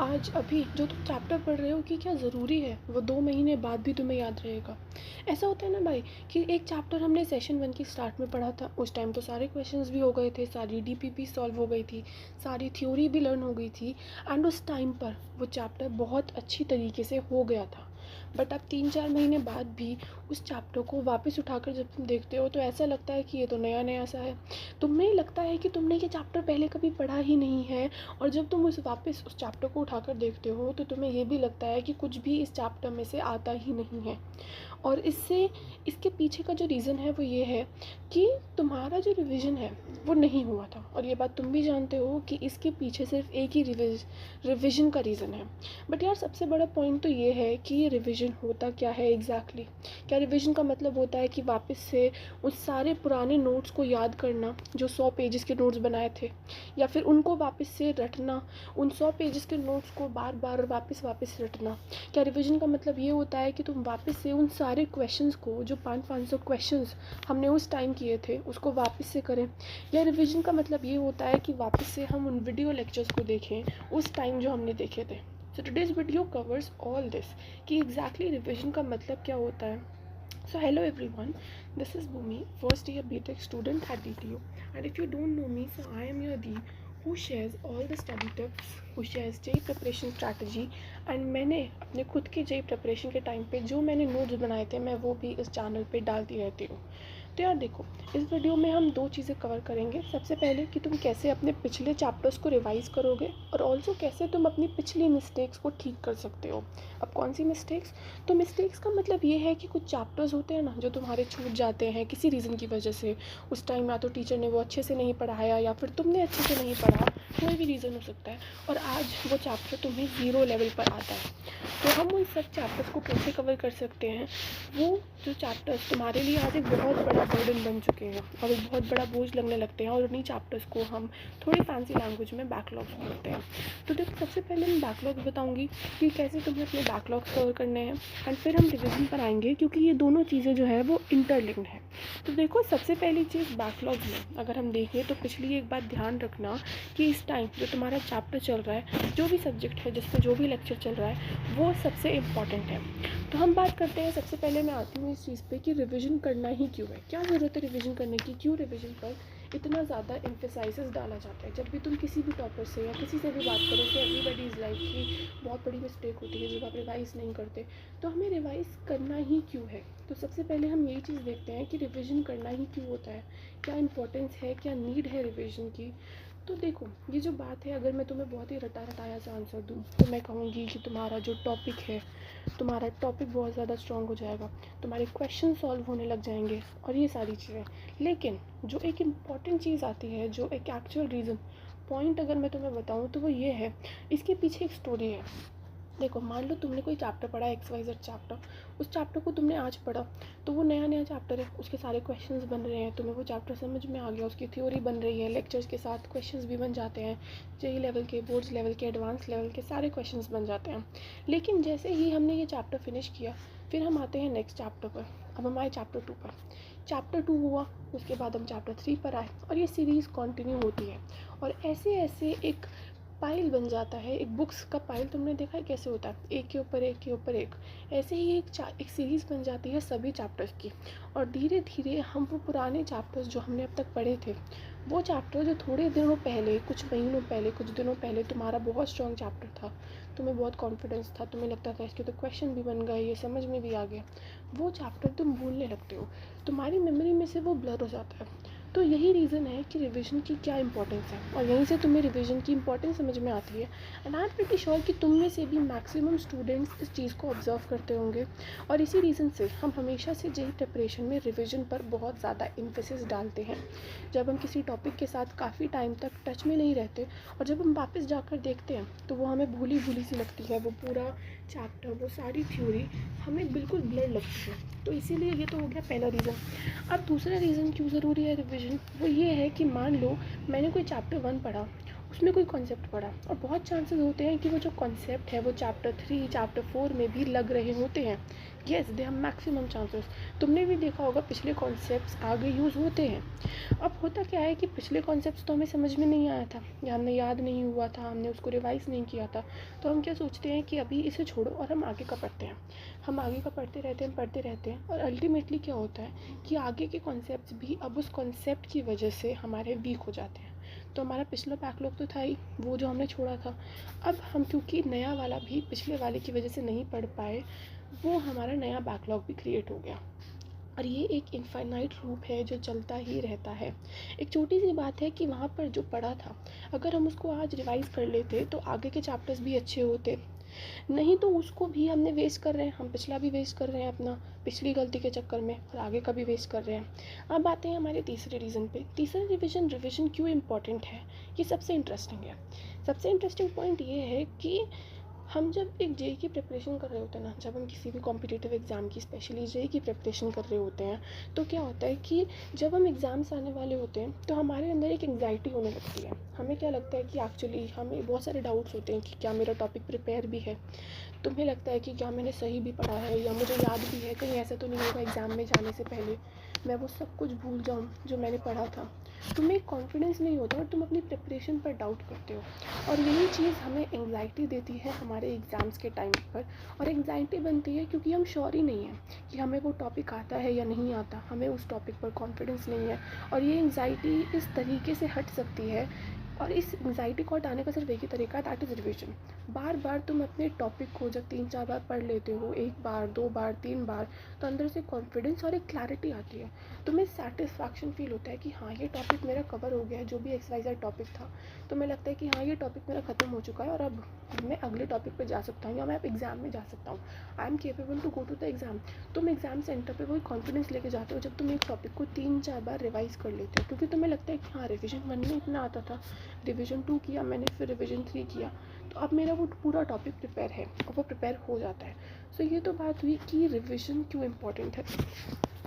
आज अभी जो तुम चैप्टर पढ़ रहे हो कि क्या ज़रूरी है वो 2 महीने बाद भी तुम्हें याद रहेगा। ऐसा होता है ना भाई कि एक चैप्टर हमने सेशन 1 की स्टार्ट में पढ़ा था, उस टाइम तो सारे क्वेश्चंस भी हो गए थे, सारी डीपीपी सॉल्व हो गई थी, सारी थ्योरी भी लर्न हो गई थी एंड उस टाइम पर वो चैप्टर बहुत अच्छी तरीके से हो गया था। बट अब 3-4 महीने बाद भी उस चैप्टर को वापस उठाकर जब तुम देखते हो तो ऐसा लगता है कि ये तो नया नया सा है। तुम्हें लगता है कि तुमने ये चैप्टर पहले कभी पढ़ा ही नहीं है, और जब तुम वापस उस चैप्टर को उठाकर देखते हो तो तुम्हें ये भी लगता है कि कुछ भी इस चैप्टर में से आता ही नहीं है। और इसके पीछे का जो रीज़न है वो ये है कि तुम्हारा जो रिवीजन है वो नहीं हुआ था, और ये बात तुम भी जानते हो कि इसके पीछे सिर्फ एक ही रिवीजन का रीज़न है। बट यार सबसे बड़ा पॉइंट तो ये है कि ये रिवीजन होता क्या है एग्जैक्टली। क्या रिवीजन का मतलब होता है कि वापस से उस सारे पुराने नोट्स को याद करना जो 100 पेजेस के नोट्स बनाए थे, या फिर उनको वापस से रटना, उन 100 पेजेस के नोट्स को बार बार वापस वापस रटना। क्या रिवीजन का मतलब ये होता है कि तुम वापस से उन सारे क्वेश्चंस को जो 500 क्वेश्चंस हमने उस टाइम किए थे उसको वापस से करें। या रिवीजन का मतलब ये होता है कि वापस से हम उन वीडियो लेक्चर्स को देखें उस टाइम जो हमने देखे थे। So today's video covers all this कि एग्जैक्टली रिवीजन का मतलब क्या होता है। So hello everyone, this is Bhumi, first year BTech student at DTU, and if you don't know me, so I am your Dee who shares all the study tips, who shares JEE preparation strategy, and मैंने अपने खुद के JEE preparation के time पे जो मैंने notes बनाए थे मैं वो भी इस चैनल पे डालती रहती हूँ। तो यार देखो, इस वीडियो में हम दो चीज़ें कवर करेंगे। सबसे पहले कि तुम कैसे अपने पिछले चैप्टर्स को रिवाइज़ करोगे, और ऑल्सो कैसे तुम अपनी पिछली मिस्टेक्स को ठीक कर सकते हो। अब कौन सी मिस्टेक्स? तो मिस्टेक्स का मतलब ये है कि कुछ चैप्टर्स होते हैं ना जो तुम्हारे छूट जाते हैं किसी रीज़न की वजह से। उस टाइम या तो टीचर ने वो अच्छे से नहीं पढ़ाया या फिर तुमने अच्छे से नहीं पढ़ा, कोई भी रीज़न हो सकता है, और आज वो चैप्टर तुम्हें 0 लेवल पर आता है। तो हम उन सब चैप्टर्स को कैसे कवर कर सकते हैं? वो जो चैप्टर्स तुम्हारे लिए आज एक बहुत बड़ा बर्डन बन चुके हैं और एक बहुत बड़ा बोझ लगने लगते हैं, और उन्हीं चैप्टर्स को हम थोड़ी फैंसी लैंग्वेज में बैकलॉग्स बोलते हैं। तो देखो, सबसे पहले मैं बैकलॉग्स बताऊंगी कि कैसे तुम्हें अपने बैकलॉग्स कवर करने हैं, एंड फिर हम रिविजन पर आएंगे क्योंकि ये दोनों चीज़ें जो है वो इंटरलिंक्ड है। तो देखो, सबसे पहली चीज़ बैकलॉग्स में अगर हम देखें तो पिछली एक बात ध्यान रखना कि इस टाइम जो तुम्हारा चैप्टर चल रहा है, जो भी सब्जेक्ट है जिसमें जो भी लेक्चर चल रहा है, वो सबसे इम्पॉर्टेंट है। तो हम बात करते हैं, सबसे पहले मैं आती हूँ इस चीज़ पे कि रिवीजन करना ही क्यों है, क्या ज़रूरत है रिवीजन करने की, क्यों रिवीजन पर इतना ज़्यादा एम्फेसाइसिस डाला जाता है। जब भी तुम किसी भी टॉपर से या किसी से भी बात करो तो एवरीबडी इज़ लाइक कि बहुत बड़ी मिस्टेक होती है जब आप रिवाइज़ नहीं करते। तो हमें रिवाइज़ करना ही क्यों है? तो सबसे पहले हम यही चीज़ देखते हैं कि रिवीजन करना ही क्यों होता है, क्या इंपॉर्टेंस है, क्या नीड है रिवीजन की। तो देखो, ये जो बात है, अगर मैं तुम्हें बहुत ही रटाया सा आंसर दूँ तो मैं कहूँगी कि तुम्हारा जो टॉपिक है, तुम्हारा टॉपिक बहुत ज़्यादा स्ट्रॉन्ग हो जाएगा, तुम्हारे क्वेश्चन सॉल्व होने लग जाएंगे और ये सारी चीज़ें। लेकिन जो एक इम्पॉर्टेंट चीज़ आती है, जो एक एक्चुअल रीज़न पॉइंट अगर मैं तुम्हें बताऊँ तो वो ये है, इसके पीछे एक स्टोरी है। देखो, मान लो तुमने कोई चैप्टर पढ़ा है, XYZ चैप्टर, उस चैप्टर को तुमने आज पढ़ा, तो वो नया नया चैप्टर है, उसके सारे क्वेश्चंस बन रहे हैं, तुम्हें वो चैप्टर समझ में आ गया, उसकी थ्योरी बन रही है, लेक्चर्स के साथ क्वेश्चंस भी बन जाते हैं, JEE लेवल के, बोर्ड्स लेवल के, एडवांस लेवल के सारे क्वेश्चंस बन जाते हैं। लेकिन जैसे ही हमने ये चैप्टर फिनिश किया, फिर हम आते हैं नेक्स्ट चैप्टर पर। अब हम आए चैप्टर 2 पर। चैप्टर 2 हुआ, उसके बाद हम चैप्टर 3 पर आए, और ये सीरीज़ कंटिन्यू होती है, और ऐसे ऐसे एक पाइल बन जाता है। एक बुक्स का पाइल तुमने देखा है कैसे होता है, एक के ऊपर एक के ऊपर एक, ऐसे ही एक सीरीज़ बन जाती है सभी चैप्टर्स की। और धीरे धीरे हम वो पुराने चैप्टर्स जो हमने अब तक पढ़े थे, वो चैप्टर जो थोड़े दिनों पहले, कुछ महीनों पहले, कुछ दिनों पहले तुम्हारा बहुत स्ट्रॉन्ग चैप्टर था, तुम्हें बहुत कॉन्फिडेंस था, तुम्हें लगता था इसके तो क्वेश्चन भी बन गए, ये समझ में भी आ गया, वो चैप्टर तुम भूलने लगते हो, तुम्हारी मेमोरी में से वो ब्लर हो जाता है। तो यही रीज़न है कि रिवीजन की क्या इंपॉर्टेंस है, और यहीं से तुम्हें रिवीजन की इंपॉर्टेंस समझ में आती है। And I am pretty sure कि तुम में से भी मैक्सिमम स्टूडेंट्स इस चीज़ को ऑब्जर्व करते होंगे, और इसी रीज़न से हम हमेशा से JEE प्रिपरेशन में रिवीजन पर बहुत ज़्यादा इम्फेसिस डालते हैं। जब हम किसी टॉपिक के साथ काफ़ी टाइम तक टच में नहीं रहते, और जब हम वापस जाकर देखते हैं तो वो हमें भूली भूली सी लगती है, वो पूरा चैप्टर, वो सारी थ्योरी हमें बिल्कुल ब्लर लगती है। तो इसीलिए ये तो हो गया पहला रीज़न। अब दूसरा रीज़न क्यों ज़रूरी है रिवीजन, वो ये है कि मान लो मैंने कोई चैप्टर 1 पढ़ा उसमें कोई कॉन्सेप्ट पढ़ा, और बहुत चांसेस होते हैं कि वो जो कॉन्सेप्ट है वो चैप्टर 3 चैप्टर 4 में भी लग रहे होते हैं। Yes, they have maximum chances. तुमने भी देखा होगा पिछले कॉन्सेप्ट्स आगे यूज़ होते हैं। अब होता क्या है कि पिछले कॉन्सेप्ट्स तो हमें समझ में नहीं आया था या हमें याद नहीं हुआ था, हमने उसको रिवाइज़ नहीं किया था, तो हम क्या सोचते हैं कि अभी इसे छोड़ो और हम आगे का पढ़ते हैं। हम आगे का पढ़ते रहते हैं और अल्टीमेटली क्या होता है कि आगे के कॉन्सेप्ट्स भी अब उस कॉन्सेप्ट की वजह से हमारे वीक हो जाते हैं। तो हमारा पिछला बैकलॉग तो था ही, वो जो हमने छोड़ा था, अब हम क्योंकि नया वाला भी पिछले वाले की वजह से नहीं पढ़ पाए, वो हमारा नया बैकलॉग भी क्रिएट हो गया। और ये एक इनफाइनाइट लूप है जो चलता ही रहता है। एक छोटी सी बात है कि वहाँ पर जो पढ़ा था, अगर हम उसको आज रिवाइज़ कर लेते तो आगे के चैप्टर्स भी अच्छे होते, नहीं तो उसको भी हमने वेस्ट कर रहे हैं, हम पिछला भी वेस्ट कर रहे हैं अपना पिछली गलती के चक्कर में, और आगे का भी वेस्ट कर रहे हैं। अब आते हैं हमारे तीसरे रीज़न पे। तीसरा रिविज़न क्यों इम्पॉर्टेंट है, ये सबसे इंटरेस्टिंग है। सबसे इंटरेस्टिंग पॉइंट ये है कि हम जब एक जेई की प्रिपरेशन कर रहे होते हैं ना, जब हम किसी भी कॉम्पिटिटिव एग्ज़ाम की, स्पेशली जेई की प्रिपरेशन कर रहे होते हैं, तो क्या होता है कि जब हम एग्ज़ाम्स आने वाले होते हैं तो हमारे अंदर एक एंग्जाइटी होने लगती है। हमें क्या लगता है कि एक्चुअली हमें बहुत सारे डाउट्स होते हैं कि क्या मेरा टॉपिक प्रिपेयर भी है। तुम्हें लगता है कि क्या मैंने सही भी पढ़ा है या मुझे याद भी है, कहीं ऐसा तो नहीं होगा एग्ज़ाम में जाने से पहले मैं वो सब कुछ भूल जाऊँ जो मैंने पढ़ा था। तुम्हें कॉन्फिडेंस नहीं होता और तुम अपनी प्रिपरेशन पर डाउट करते हो, और यही चीज़ हमें एंग्जाइटी देती है हमारे एग्ज़ाम्स के टाइम पर। और एंग्जाइटी बनती है क्योंकि हम श्योर ही नहीं हैं कि हमें वो टॉपिक आता है या नहीं आता, हमें उस टॉपिक पर कॉन्फिडेंस नहीं है। और ये एंग्जाइटी इस तरीके से हट सकती है, और इस एंग्जाइटी को हटाने का सिर्फ एक ही तरीका है, दैट इज़ रिविजन। बार बार तुम अपने टॉपिक को जब 3-4 बार पढ़ लेते हो, 1 बार 2 बार 3 बार, तो अंदर से कॉन्फिडेंस और एक क्लैरिटी आती है। तुम्हें सेटिस्फैक्शन फील होता है कि हाँ, ये टॉपिक मेरा कवर हो गया है, जो भी XYZ टॉपिक था। तुम्हें लगता है कि हाँ, ये टॉपिक मेरा ख़त्म हो चुका है और अब मैं अगले टॉपिक पर जा सकता हूँ या मैं अब एग्ज़ाम में जा सकता हूँ। I am capable to go to the exam. तुम एग्ज़ाम सेंटर पर वही कॉन्फिडेंस लेके जाते हो जब तुम एक टॉपिक को 3-4 बार रिवाइज़ कर लेते हो, क्योंकि तुम्हें लगता है कि हाँ, रिविजन 1 में इतना आता था, रिविज़न 2 किया मैंने, फिर रिविज़न 3 किया, तो अब मेरा वो पूरा टॉपिक प्रिपेयर है और वो प्रिपेयर हो जाता है। सो ये तो बात हुई कि रिविज़न क्यों इम्पॉर्टेंट है।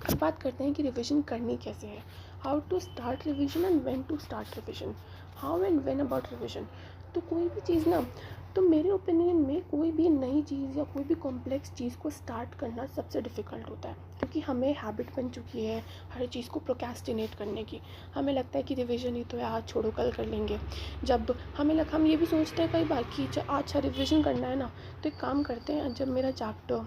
अब बात करते हैं कि रिविज़न करनी कैसे है। How to start revision and when to start revision. How and when about revision. तो कोई भी चीज़ ना, तो मेरे ओपिनियन में कोई भी नई चीज़ या कोई भी कॉम्प्लेक्स चीज़ को स्टार्ट करना सबसे डिफ़िकल्ट होता है, क्योंकि हमें हैबिट बन चुकी है हर चीज़ को प्रोक्रेस्टिनेट करने की। हमें लगता है कि रिवीजन ही तो है, आज छोड़ो कल कर लेंगे। जब हम ये भी सोचते हैं कई बार कि अच्छा रिवीजन करना है ना, तो एक काम करते हैं, जब मेरा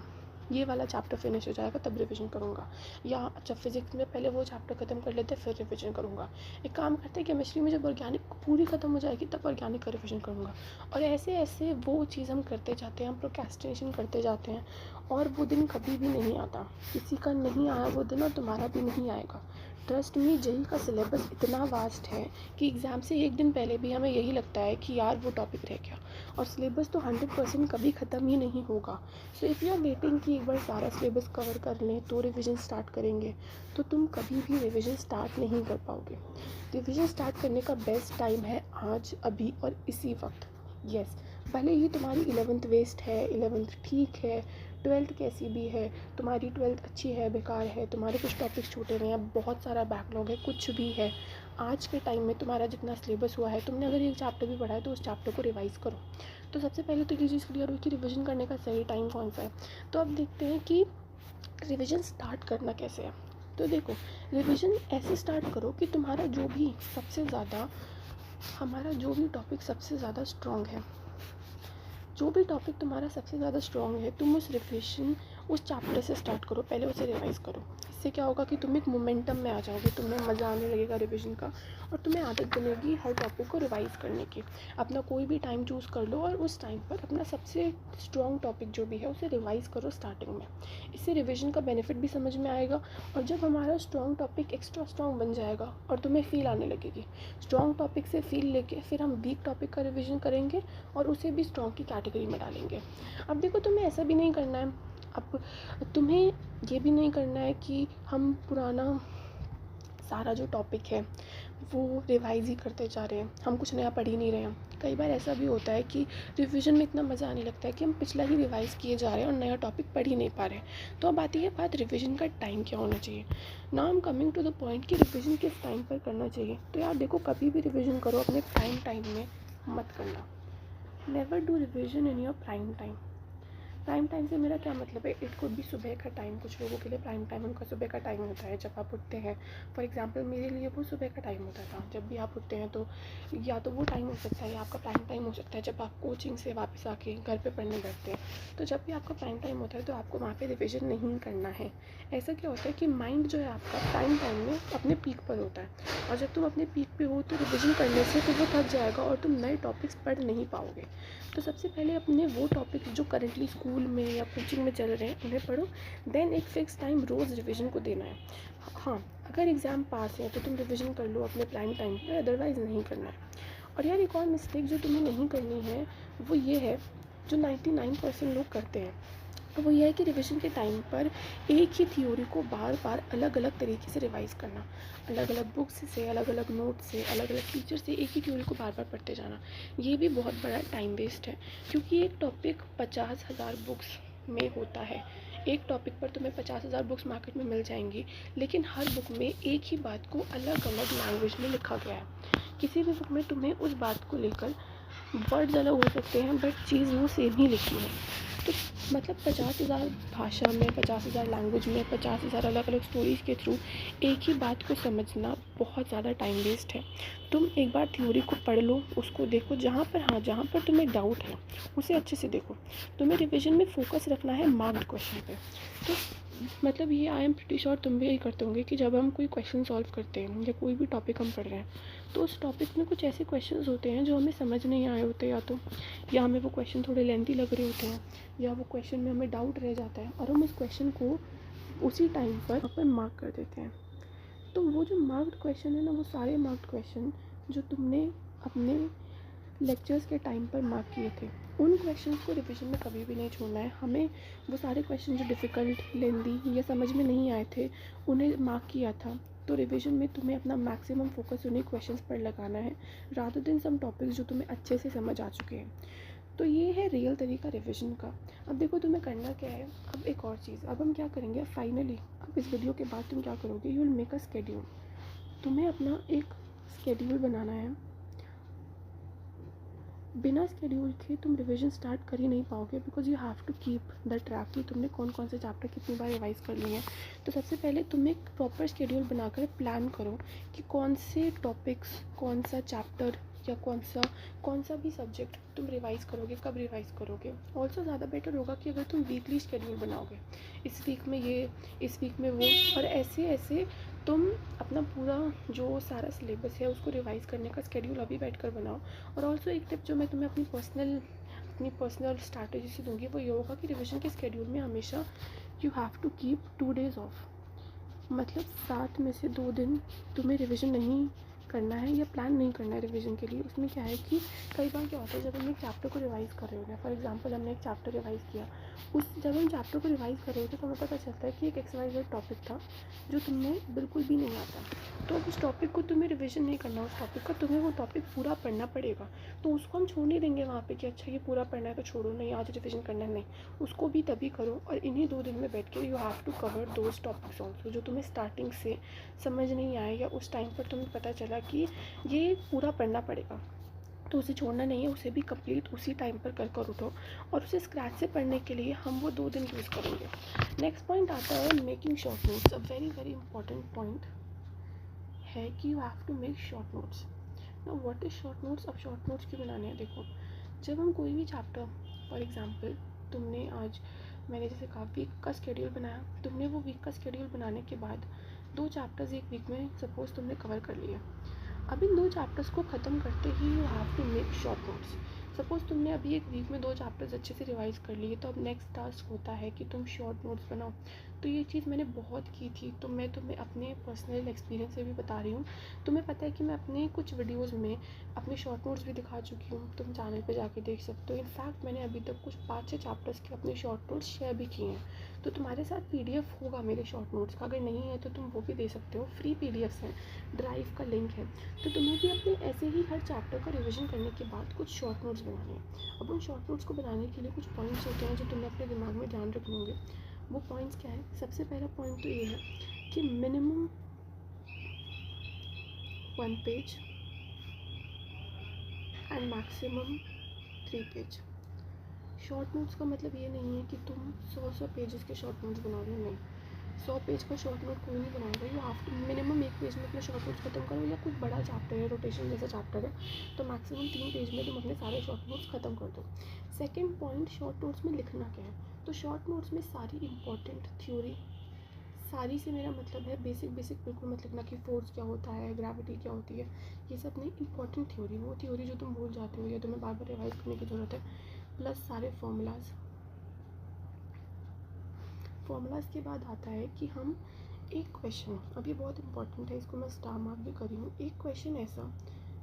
ये वाला चैप्टर फिनिश हो जाएगा तब रिवीजन करूँगा, या अच्छा फिज़िक्स में पहले वो चैप्टर ख़त्म कर लेते फिर रिवीजन करूँगा। एक काम करते हैं, केमिस्ट्री में जब ऑर्गेनिक पूरी ख़त्म हो जाएगी तब ऑर्गेनिक का रिवीजन करूँगा। और ऐसे ऐसे वो चीज़ हम करते जाते हैं, हम प्रोक्रेस्टिनेशन करते जाते हैं, और वो दिन कभी भी नहीं आता। किसी का नहीं आया वो दिन और तुम्हारा भी नहीं आएगा। ट्रस्ट मी, जेई का सिलेबस इतना वास्ट है कि एग्ज़ाम से एक दिन पहले भी हमें यही लगता है कि यार वो टॉपिक रह गया, और सिलेबस तो 100% कभी ख़त्म ही नहीं होगा। So if you are waiting कि एक बार सारा सिलेबस कवर कर लें तो रिवीजन स्टार्ट करेंगे, तो तुम कभी भी रिवीजन स्टार्ट नहीं कर पाओगे। रिवीजन स्टार्ट करने का बेस्ट टाइम है आज, अभी और इसी वक्त। यस, भले ही तुम्हारी 11th वेस्ट है, 11th ठीक है, 12th कैसी भी है, तुम्हारी 12th अच्छी है बेकार है, तुम्हारे कुछ टॉपिक्स छूटे हुए हैं, बहुत सारा बैकलॉग है, कुछ भी है, आज के टाइम में तुम्हारा जितना सिलेबस हुआ है, तुमने अगर एक चैप्टर भी पढ़ा है तो उस चैप्टर को रिवाइज़ करो। तो सबसे पहले तो ये चीज़ क्लियर हुई कि रिविज़न करने का सही टाइम कौन सा है। तो अब देखते हैं कि रिविज़न स्टार्ट करना कैसे है। तो देखो, रिविज़न ऐसे स्टार्ट करो कि तुम्हारा जो भी सबसे ज़्यादा हमारा जो भी टॉपिक सबसे ज़्यादा स्ट्रॉन्ग है, जो भी टॉपिक तुम्हारा सबसे ज़्यादा स्ट्रॉन्ग है, तुम उस रिविज़न उस चैप्टर से स्टार्ट करो, पहले उसे रिवाइज़ करो। इससे क्या होगा कि तुम एक मोमेंटम में आ जाओगे, तुम्हें मज़ा आने लगेगा रिवीजन का, और तुम्हें आदत बनेगी हर टॉपिक को रिवाइज़ करने की। अपना कोई भी टाइम चूज़ कर लो और उस टाइम पर अपना सबसे स्ट्रॉन्ग टॉपिक जो भी है उसे रिवाइज़ करो स्टार्टिंग में। इससे रिवीजन का बेनिफिट भी समझ में आएगा, और जब हमारा स्ट्रॉन्ग टॉपिक एक्स्ट्रा स्ट्रॉन्ग बन जाएगा और तुम्हें फ़ील आने लगेगी, स्ट्रॉन्ग टॉपिक से फ़ील लेके फिर हम वीक टॉपिक का रिवीजन करेंगे और उसे भी स्ट्रॉन्ग की कैटेगरी में डालेंगे। अब देखो, तुम्हें ऐसा भी नहीं करना है, अब तुम्हें ये भी नहीं करना है कि हम पुराना सारा जो टॉपिक है वो रिवाइज़ ही करते जा रहे हैं, हम कुछ नया पढ़ ही नहीं रहे हैं। कई बार ऐसा भी होता है कि रिवीजन में इतना मज़ा आने लगता है कि हम पिछला ही रिवाइज़ किए जा रहे हैं और नया टॉपिक पढ़ ही नहीं पा रहे हैं। तो अब आती है बात रिवीजन का टाइम क्या होना चाहिए। Now I am coming to the point कि रिवीजन किस टाइम पर करना चाहिए। तो यार देखो, कभी भी रिवीजन करो अपने प्राइम टाइम में, मत करना। Never do revision in your prime time. Prime time से मेरा क्या मतलब है, इट कुड भी सुबह का टाइम। कुछ लोगों के लिए प्राइम टाइम उनका सुबह का टाइम होता है जब आप उठते हैं। फॉर एग्जांपल मेरे लिए वो सुबह का टाइम होता था। जब भी आप उठते हैं तो या तो वो टाइम हो सकता है या आपका प्राइम टाइम हो सकता है जब आप कोचिंग से वापस आके घर पे पढ़ने बैठते हैं। तो जब भी आपका प्राइम टाइम होता है तो आपको वहाँ पे रिविज़न नहीं करना है। ऐसा क्या होता है कि माइंड जो है आपका प्राइम टाइम में अपने पीक पर होता है, और जब तुम अपने पीक पे हो तो रिविज़न करने से तो वो थक जाएगा और तुम नए टॉपिक्स पढ़ नहीं पाओगे। तो सबसे पहले अपने वो टॉपिक्स जो करंटली स्कूल में या कोचिंग में चल रहे हैं उन्हें पढ़ो। देन एक फ़िक्स टाइम रोज़ रिविज़न को देना है। हाँ, अगर एग्ज़ाम पास है तो तुम रिविज़न कर लो अपने प्राइम टाइम पे, अदरवाइज़ नहीं करना है। और यार एक और मिस्टेक जो तुम्हें नहीं करनी है वो ये है, जो 99% लोग करते हैं, वो ये है कि रिविज़न के टाइम पर एक ही थ्योरी को बार बार अलग अलग तरीके से रिवाइज़ करना। अलग अलग बुक्स से, अलग अलग नोट से, अलग अलग टीचर से एक ही थ्योरी को बार बार पढ़ते जाना। ये भी बहुत बड़ा टाइम वेस्ट है, क्योंकि एक टॉपिक 50,000 बुक्स में होता है। एक टॉपिक पर तुम्हें 50,000 बुक्स मार्केट में मिल जाएंगी, लेकिन हर बुक में एक ही बात को अलग अलग लैंग्वेज में लिखा गया है। किसी भी बुक में तुम्हें उस बात को लेकर वर्ड्स अलग हो सकते हैं बट चीज़ वो सेम ही लिखी है। तो मतलब 50,000 भाषा में, 50,000 लैंग्वेज में, 50,000 अलग अलग स्टोरीज़ के थ्रू एक ही बात को समझना बहुत ज़्यादा टाइम वेस्ट है। तुम एक बार थ्योरी को पढ़ लो, उसको देखो, जहाँ पर तुम्हें डाउट है उसे अच्छे से देखो। तुम्हें रिविज़न में फ़ोकस रखना है मार्क्ड क्वेश्चन पे। तो मतलब ये आई एम प्रीटी श्योर तुम भी यही करते होंगे कि जब हम कोई क्वेश्चन सॉल्व करते हैं या कोई भी टॉपिक हम पढ़ रहे हैं तो उस टॉपिक में कुछ ऐसे क्वेश्चंस होते हैं जो हमें समझ नहीं आए होते, या हमें वो क्वेश्चन थोड़े लेंथी लग रहे होते हैं, या वो क्वेश्चन में हमें डाउट रह जाता है और हम उस क्वेश्चन को उसी टाइम पर मार्क कर देते हैं। तो वो जो मार्क्ड क्वेश्चन है ना, वो सारे मार्क्ड क्वेश्चन जो तुमने अपने लेक्चर्स के टाइम पर मार्क किए थे, उन क्वेश्चंस को रिवीजन में कभी भी नहीं छोड़ना है हमें। वो सारे क्वेश्चन जो डिफ़िकल्ट, लेंदी या समझ में नहीं आए थे उन्हें मार्क किया था, तो रिवीजन में तुम्हें अपना मैक्सिमम फोकस उन्हीं क्वेश्चंस पर लगाना है, रादर देन सम टॉपिक्स जो तुम्हें अच्छे से समझ आ चुके हैं। तो ये है रियल तरीका रिवीजन का। अब देखो तुम्हें करना क्या है। अब एक और चीज़, अब हम क्या करेंगे फाइनली, अब इस वीडियो के बाद तुम क्या करोगे, you will make a schedule. तुम्हें अपना एक स्केड्यूल बनाना है। बिना स्केड्यूल के तुम रिवीजन स्टार्ट कर ही नहीं पाओगे, because you have to keep the track कि तुमने कौन कौन से चैप्टर कितनी बार रिवाइज कर लिए हैं। तो सबसे पहले तुम एक प्रॉपर स्केड्यूल बनाकर प्लान करो कि कौन से टॉपिक्स, कौन सा चैप्टर या कौन सा भी सब्जेक्ट तुम रिवाइज़ करोगे, कब रिवाइज़ करोगे। ऑल्सो ज़्यादा बेटर होगा कि अगर तुम वीकली शेड्यूल बनाओगे, इस वीक में ये, इस वीक में वो, और ऐसे ऐसे तुम अपना पूरा जो सारा सिलेबस है उसको रिवाइज़ करने का स्केड्यूल अभी बैठकर बनाओ। और ऑल्सो एक टिप जो मैं तुम्हें अपनी पर्सनल स्ट्रैटेजी से दूँगी वो ये होगा कि रिविज़न के स्केड्यूल में हमेशा you have to keep 2 days off. मतलब 7 में से 2 दिन तुम्हें रिवीजन नहीं करना है या प्लान नहीं करना है रिवीजन के लिए। उसमें क्या है कि कई बार क्या होता है, जब हम एक चैप्टर को रिवाइज़ कर रहे होते हैं, फॉर एग्जांपल हमने एक चैप्टर रिवाइज़ किया, जब हम चैप्टर को रिवाइज़ कर रहे होते हैं तो हमें पता चलता है कि एक XYZ टॉपिक था जो तुम्हें बिल्कुल भी नहीं आता। तो उस टॉपिक को तुम्हें रिविजन नहीं करना, उस टॉपिक का तुम्हें वो टॉपिक पूरा पढ़ना पड़ेगा। तो उसको हम छोड़ नहीं देंगे वहाँ पे कि अच्छा ये पूरा पढ़ना है तो छोड़ो, नहीं आज रिविजन करना है, नहीं, उसको भी तभी करो। और इन्हीं 2 दिन में बैठ के you have to cover those topics also जो तुम्हें स्टार्टिंग से समझ नहीं आए, या उस टाइम पर तुम्हें पता चला कि ये पूरा पढ़ना पड़ेगा, तो उसे छोड़ना नहीं है, उसे भी कंप्लीट उसी टाइम पर कर उठो। और उसे स्क्रैच से पढ़ने के लिए हम वो 2 दिन यूज़ करेंगे। नेक्स्ट पॉइंट आता है making short notes. A very very important point है कि you have to make short notes. Now what is short notes. अब शॉर्ट नोट्स क्यों बनाने हैं, देखो जब हम कोई भी चैप्टर, फॉर एग्जांपल तुमने आज, मैंने जैसे कहा वीक का स्केड्यूल बनाया, तुमने वो वीक का स्केड्यूल बनाने के बाद 2 चैप्टर्स एक वीक में सपोज़ तुमने कवर कर लिए। अब इन 2 चैप्टर्स को ख़त्म करते ही you have to make short notes. Suppose तुमने अभी एक वीक में 2 चैप्टर्स अच्छे से रिवाइज़ कर लिए, तो अब नेक्स्ट टास्क होता है कि तुम शॉर्ट नोट्स बनाओ। तो ये चीज़ मैंने बहुत की थी, तो मैं तुम्हें अपने पर्सनल एक्सपीरियंस से भी बता रही हूँ। तुम्हें पता है कि मैं अपने कुछ वीडियोज़ में अपने शॉर्ट नोट्स भी दिखा चुकी हूँ, तुम चैनल पे जाके देख सकते हो। इनफैक्ट मैंने अभी तक कुछ 5-6 चैप्टर्स के अपने शॉर्ट नोट्स शेयर भी किए हैं। तो तुम्हारे साथ PDF होगा मेरे शॉर्ट नोट्स का, अगर नहीं है तो तुम वो भी दे सकते हो, फ्री PDFs हैं, ड्राइव का लिंक है। तो तुम्हें भी अपने ऐसे ही हर चैप्टर का रिवीजन करने के बाद कुछ शॉर्ट नोट्स बनाने हैं। अब उन शॉर्ट नोट्स को बनाने के लिए कुछ पॉइंट्स होते हैं जो तुम्हें अपने दिमाग में ध्यान रखने होंगे। वो पॉइंट्स क्या है, सबसे पहला पॉइंट तो ये है कि minimum 1 page and maximum 3 page. Short notes का मतलब ये नहीं है कि तुम 100 पेजेस के शॉर्ट नोट्स बना रहे हो, नहीं। 100 पेज का शॉर्ट नोट कोई नहीं बनाएगा। You have to minimum 1 page में अपने शॉर्ट नोट्स खत्म करो, या कुछ बड़ा चैप्टर है, रोटेशन जैसा चैप्टर है, तो मैक्सिमम 3 पेज में तुम अपने सारे शॉर्ट नोट्स खत्म कर दो। सेकेंड पॉइंट, शॉर्ट नोट्स में लिखना क्या है। तो शॉर्ट नोट्स में सारी इंपॉर्टेंट थ्योरी, सारी से मेरा मतलब है बेसिक बिल्कुल मत लिखना कि फोर्स क्या होता है, ग्रेविटी क्या होती है, ये सब नहीं। इंपॉर्टेंट थ्योरी, वो थ्योरी जो तुम भूल जाते हो या तुम्हें बार बार रिवाइज करने की ज़रूरत है, प्लस सारे फॉर्मूलाज के बाद आता है कि हम एक क्वेश्चन, अब ये बहुत इंपॉर्टेंट है, इसको मैं स्टार मार्क भी करी हूँ। एक क्वेश्चन ऐसा,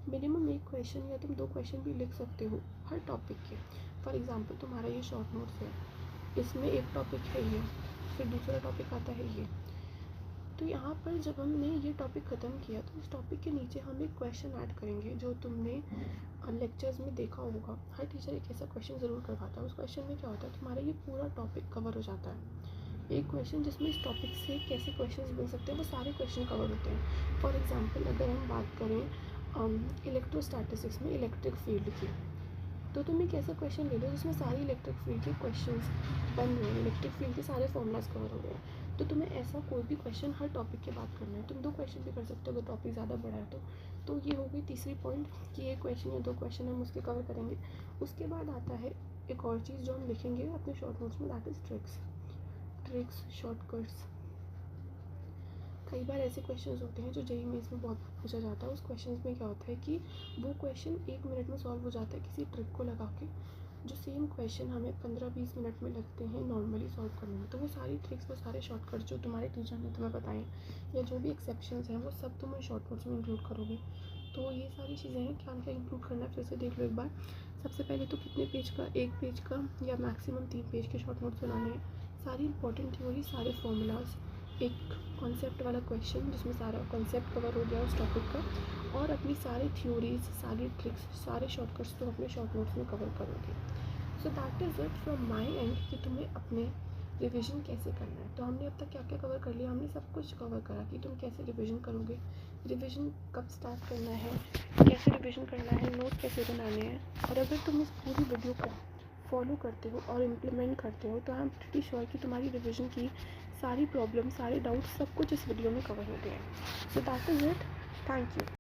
मिनिमम एक क्वेश्चन या तुम 2 क्वेश्चन भी लिख सकते हो हर टॉपिक के। फॉर एग्जांपल तुम्हारा ये शॉर्ट नोट्स है, इसमें एक टॉपिक है ये, फिर दूसरा टॉपिक आता है ये। तो यहाँ पर जब हमने ये टॉपिक ख़त्म किया तो इस टॉपिक के नीचे हम एक क्वेश्चन ऐड करेंगे जो तुमने लेक्चर्स में देखा होगा। हर टीचर एक ऐसा क्वेश्चन ज़रूर करवाता है। उस क्वेश्चन में क्या होता है, तुम्हारा ये पूरा टॉपिक कवर हो जाता है। एक क्वेश्चन जिसमें इस टॉपिक से कैसे क्वेश्चंस बन सकते हैं, वो सारे क्वेश्चन कवर होते हैं। फॉर एग्जांपल अगर हम बात करें इलेक्ट्रोस्टैटिस्टिक्स में इलेक्ट्रिक फील्ड की, तो तुम एक ऐसा क्वेश्चन ले लो जिसमें सारी इलेक्ट्रिक फील्ड के क्वेश्चंस बन रहे हैं, इलेक्ट्रिक फील्ड के सारे फॉर्मूलाज कवर हो रहे हैं। तो तुम्हें ऐसा कोई भी क्वेश्चन हर टॉपिक के बाद करना है। तुम 2 क्वेश्चन भी कर सकते हो अगर टॉपिक ज़्यादा बड़ा है तो ये हो गई तीसरी पॉइंट कि 1 क्वेश्चन या 2 क्वेश्चन हम उसके कवर करेंगे। उसके बाद आता है एक और चीज़ जो हम लिखेंगे अपने शॉर्ट नोट्स में, दैट इज़ ट्रिक्स, शॉर्टकट्स। कई बार ऐसे क्वेश्चंस होते हैं जो जेईई मेंस में बहुत पूछा जाता है। उस क्वेश्चंस में क्या होता है कि वो क्वेश्चन 1 मिनट में सॉल्व हो जाता है किसी ट्रिक को लगा के, जो सेम क्वेश्चन हमें 15-20 मिनट में लगते हैं नॉर्मली सॉल्व करने में। तो वो सारी ट्रिक्स, वो सारे शॉर्टकट जो तुम्हारे टीचर ने तुम्हें बताए या जो भी एक्सेप्शंस हैं, वो सब तुम इन शॉर्ट नोट्स में इंक्लूड करोगे। तो ये सारी चीज़ें हैं, क्या क्या इंक्लूड करना है फिर से देख लो एक बार। सबसे पहले तो कितने पेज का, 1 पेज का या मैक्सिमम 3 पेज के शॉर्ट नोट्स बनाने हैं। सारी इंपॉर्टेंट थ्योरी, सारे फॉर्मूलाज, एक कॉन्सेप्ट वाला क्वेश्चन जिसमें सारा कॉन्सेप्ट कवर हो गया उस टॉपिक का, और अपनी सारी थ्योरीज, सारी ट्रिक्स, सारे शॉर्टकट्स तुम अपने शॉर्ट नोट्स में कवर करोगे। So that is it from my and कि तुम्हें अपने रिविज़न कैसे करना है। तो हमने अब तक क्या क्या कवर कर लिया, हमने सब कुछ कवर करा कि तुम कैसे रिविज़न करोगे, रिविज़न कब स्टार्ट करना है, कैसे रिविज़न करना है, नोट कैसे बनाने हैं। और अगर तुम इस पूरी वीडियो को फॉलो करते हो और इम्प्लीमेंट करते हो तो आई एम प्रीटी श्योर कि तुम्हारी रिविज़न की सारी प्रॉब्लम, सारे डाउट्स, सब कुछ इस वीडियो में कवर हो गए हैं। So that is it, thank you.